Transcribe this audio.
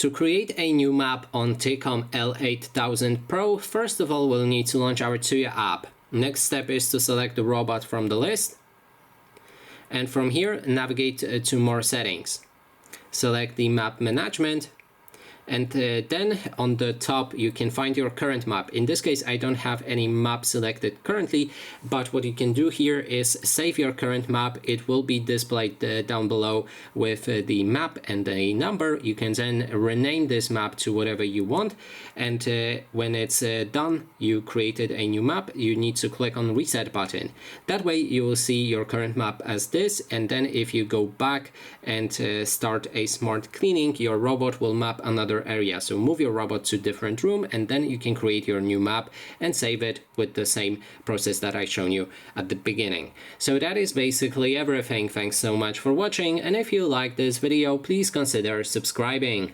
To create a new map on Tikom L8000 Pro, first of all we'll need to launch our Tuya app. Next step is to select the robot from the list, and from here navigate to More Settings. Select the Map Management, and then on the top you can find your current map. In this case I don't have any map selected currently, but what you can do here is save your current map. It will be displayed down below with the map and a number. You can then rename this map to whatever you want, and when it's done, you created a new map, you need to click on Reset button. That way you will see your current map as this, and then if you go back and start a smart cleaning, your robot will map another area. So move your robot to different room, and then you can create your new map and save it with the same process that I shown you at the beginning. So that is basically everything. Thanks so much for watching, and if you like this video, please consider subscribing.